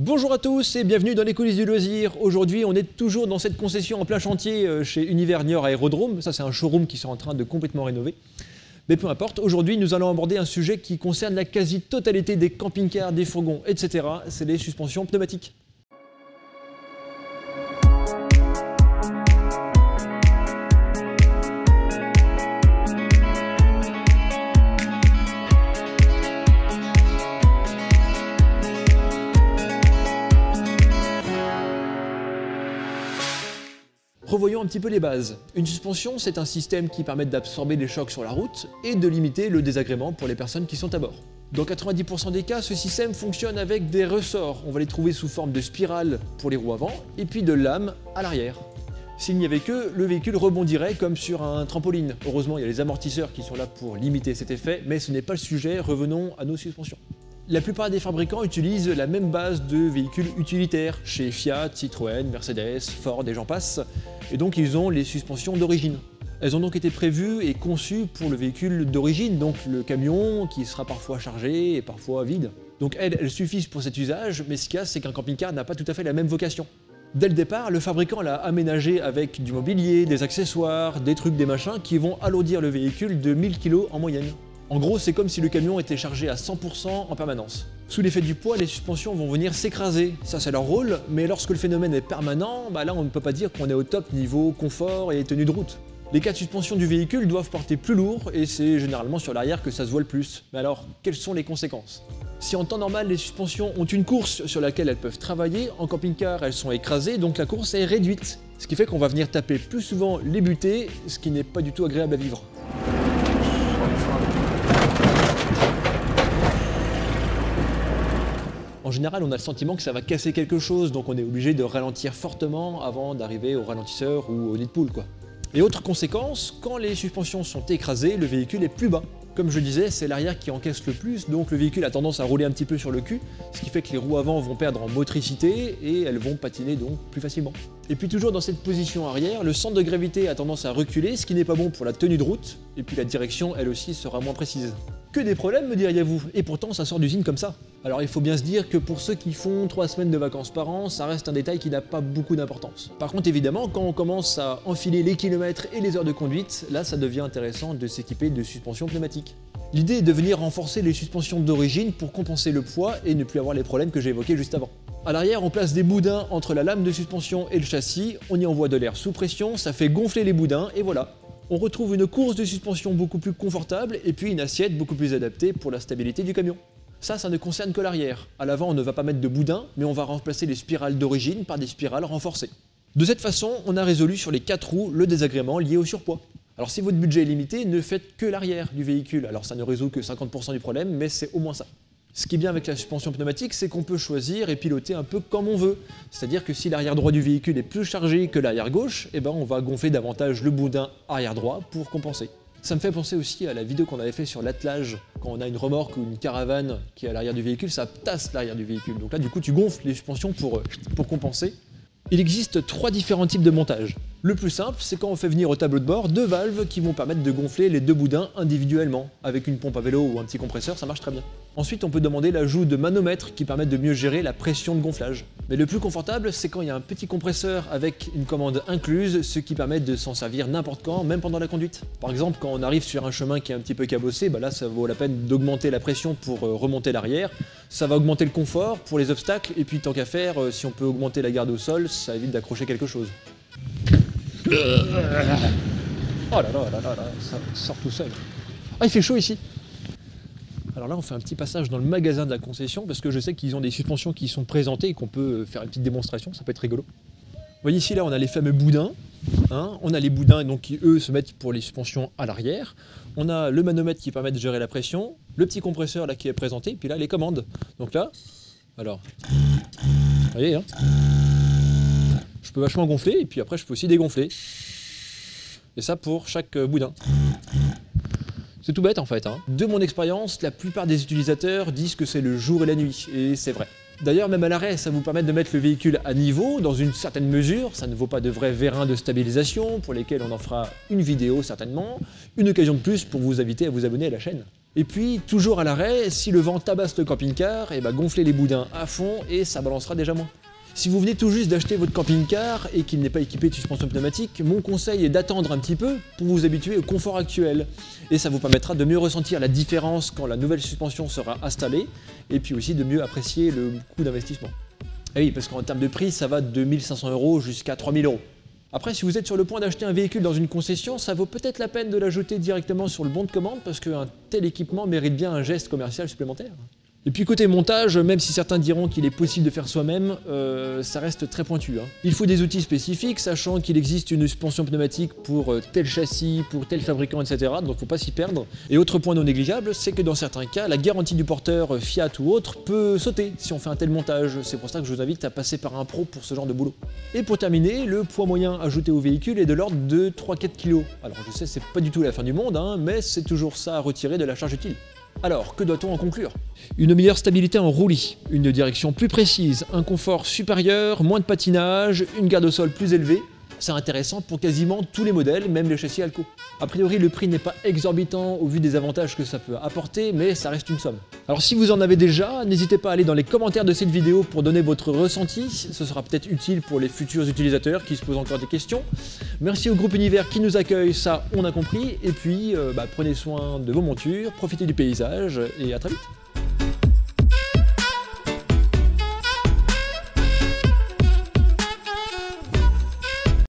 Bonjour à tous et bienvenue dans les coulisses du loisir. Aujourd'hui, on est toujours dans cette concession en plein chantier chez Univers Niort Aérodrome. Ça, c'est un showroom qui sont en train de complètement rénover. Mais peu importe, aujourd'hui, nous allons aborder un sujet qui concerne la quasi-totalité des camping-cars, des fourgons, etc. C'est les suspensions pneumatiques. Revoyons un petit peu les bases. Une suspension, c'est un système qui permet d'absorber les chocs sur la route et de limiter le désagrément pour les personnes qui sont à bord. Dans 90% des cas, ce système fonctionne avec des ressorts. On va les trouver sous forme de spirale pour les roues avant et puis de lames à l'arrière. S'il n'y avait que, le véhicule rebondirait comme sur un trampoline. Heureusement, il y a les amortisseurs qui sont là pour limiter cet effet, mais ce n'est pas le sujet, revenons à nos suspensions. La plupart des fabricants utilisent la même base de véhicules utilitaires, chez Fiat, Citroën, Mercedes, Ford et j'en passe, et donc ils ont les suspensions d'origine. Elles ont donc été prévues et conçues pour le véhicule d'origine, donc le camion qui sera parfois chargé et parfois vide. Donc elles suffisent pour cet usage, mais ce qu'il y a, c'est qu'un camping-car n'a pas tout à fait la même vocation. Dès le départ, le fabricant l'a aménagé avec du mobilier, des accessoires, des trucs, des machins qui vont alourdir le véhicule de 1000 kg en moyenne. En gros, c'est comme si le camion était chargé à 100% en permanence. Sous l'effet du poids, les suspensions vont venir s'écraser. Ça, c'est leur rôle, mais lorsque le phénomène est permanent, là, on ne peut pas dire qu'on est au top niveau confort et tenue de route. Les cas de suspension du véhicule doivent porter plus lourd et c'est généralement sur l'arrière que ça se voit le plus. Mais alors, quelles sont les conséquences? Si en temps normal, les suspensions ont une course sur laquelle elles peuvent travailler, en camping-car, elles sont écrasées, donc la course est réduite. Ce qui fait qu'on va venir taper plus souvent les butées, ce qui n'est pas du tout agréable à vivre. En général, on a le sentiment que ça va casser quelque chose, donc on est obligé de ralentir fortement avant d'arriver au ralentisseur ou au nid de poule, quoi. Et autre conséquence, quand les suspensions sont écrasées, le véhicule est plus bas. Comme je disais, c'est l'arrière qui encaisse le plus, donc le véhicule a tendance à rouler un petit peu sur le cul, ce qui fait que les roues avant vont perdre en motricité et elles vont patiner donc plus facilement. Et puis toujours dans cette position arrière, le centre de gravité a tendance à reculer, ce qui n'est pas bon pour la tenue de route, et puis la direction, elle aussi, sera moins précise. Que des problèmes, me diriez-vous, et pourtant ça sort d'usine comme ça. Alors il faut bien se dire que pour ceux qui font 3 semaines de vacances par an, ça reste un détail qui n'a pas beaucoup d'importance. Par contre évidemment, quand on commence à enfiler les kilomètres et les heures de conduite, là ça devient intéressant de s'équiper de suspensions pneumatiques. L'idée est de venir renforcer les suspensions d'origine pour compenser le poids et ne plus avoir les problèmes que j'ai évoqués juste avant. À l'arrière, on place des boudins entre la lame de suspension et le châssis, on y envoie de l'air sous pression, ça fait gonfler les boudins et voilà. On retrouve une course de suspension beaucoup plus confortable et puis une assiette beaucoup plus adaptée pour la stabilité du camion. Ça ne concerne que l'arrière. À l'avant, on ne va pas mettre de boudin, mais on va remplacer les spirales d'origine par des spirales renforcées. De cette façon, on a résolu sur les 4 roues le désagrément lié au surpoids. Alors si votre budget est limité, ne faites que l'arrière du véhicule. Alors ça ne résout que 50% du problème, mais c'est au moins ça. Ce qui est bien avec la suspension pneumatique, c'est qu'on peut choisir et piloter un peu comme on veut. C'est-à-dire que si l'arrière droit du véhicule est plus chargé que l'arrière gauche, on va gonfler davantage le boudin arrière droit pour compenser. Ça me fait penser aussi à la vidéo qu'on avait fait sur l'attelage, quand on a une remorque ou une caravane qui est à l'arrière du véhicule, ça tasse l'arrière du véhicule. Donc là, du coup, tu gonfles les suspensions pour compenser. Il existe 3 différents types de montage. Le plus simple, c'est quand on fait venir au tableau de bord 2 valves qui vont permettre de gonfler les 2 boudins individuellement. Avec une pompe à vélo ou un petit compresseur, ça marche très bien. Ensuite, on peut demander l'ajout de manomètres qui permettent de mieux gérer la pression de gonflage. Mais le plus confortable, c'est quand il y a un petit compresseur avec une commande incluse, ce qui permet de s'en servir n'importe quand, même pendant la conduite. Par exemple, quand on arrive sur un chemin qui est un petit peu cabossé, là ça vaut la peine d'augmenter la pression pour remonter l'arrière. Ça va augmenter le confort pour les obstacles, et puis tant qu'à faire, si on peut augmenter la garde au sol, ça évite d'accrocher quelque chose. Oh là là, ça sort tout seul. Ah, il fait chaud ici. Alors là, on fait un petit passage dans le magasin de la concession parce que je sais qu'ils ont des suspensions qui sont présentées et qu'on peut faire une petite démonstration, ça peut être rigolo. Vous voyez ici, là, on a les fameux boudins. On a les boudins donc, qui, eux, se mettent pour les suspensions à l'arrière. On a le manomètre qui permet de gérer la pression, le petit compresseur là qui est présenté, puis là, les commandes. Donc là, alors, vous voyez, je peux vachement gonfler et puis après je peux aussi dégonfler. Et ça pour chaque boudin. C'est tout bête en fait. De mon expérience, la plupart des utilisateurs disent que c'est le jour et la nuit, et c'est vrai. D'ailleurs, même à l'arrêt, ça vous permet de mettre le véhicule à niveau, dans une certaine mesure. Ça ne vaut pas de vrais vérins de stabilisation, pour lesquels on en fera une vidéo certainement. Une occasion de plus pour vous inviter à vous abonner à la chaîne. Et puis, toujours à l'arrêt, si le vent tabasse le camping-car, et bah gonflez les boudins à fond et ça balancera déjà moins. Si vous venez tout juste d'acheter votre camping-car et qu'il n'est pas équipé de suspension pneumatique, mon conseil est d'attendre un petit peu pour vous habituer au confort actuel. Et ça vous permettra de mieux ressentir la différence quand la nouvelle suspension sera installée, et puis aussi de mieux apprécier le coût d'investissement. Et oui, parce qu'en termes de prix, ça va de 2 500 € jusqu'à 3 000 €. Après, si vous êtes sur le point d'acheter un véhicule dans une concession, ça vaut peut-être la peine de l'ajouter directement sur le bon de commande parce qu'un tel équipement mérite bien un geste commercial supplémentaire. Et puis côté montage, même si certains diront qu'il est possible de faire soi-même, ça reste très pointu. Il faut des outils spécifiques, sachant qu'il existe une suspension pneumatique pour tel châssis, pour tel fabricant, etc. Donc faut pas s'y perdre. Et autre point non négligeable, c'est que dans certains cas, la garantie du porteur Fiat ou autre peut sauter si on fait un tel montage. C'est pour ça que je vous invite à passer par un pro pour ce genre de boulot. Et pour terminer, le poids moyen ajouté au véhicule est de l'ordre de 3-4 kg. Alors je sais, c'est pas du tout la fin du monde, mais c'est toujours ça à retirer de la charge utile. Alors, que doit-on en conclure? Une meilleure stabilité en roulis, une direction plus précise, un confort supérieur, moins de patinage, une garde au sol plus élevée. C'est intéressant pour quasiment tous les modèles, même les châssis Alco. A priori, le prix n'est pas exorbitant au vu des avantages que ça peut apporter, mais ça reste une somme. Alors si vous en avez déjà, n'hésitez pas à aller dans les commentaires de cette vidéo pour donner votre ressenti, ce sera peut-être utile pour les futurs utilisateurs qui se posent encore des questions. Merci au groupe Univers qui nous accueille, ça on a compris, et puis prenez soin de vos montures, profitez du paysage, et à très vite.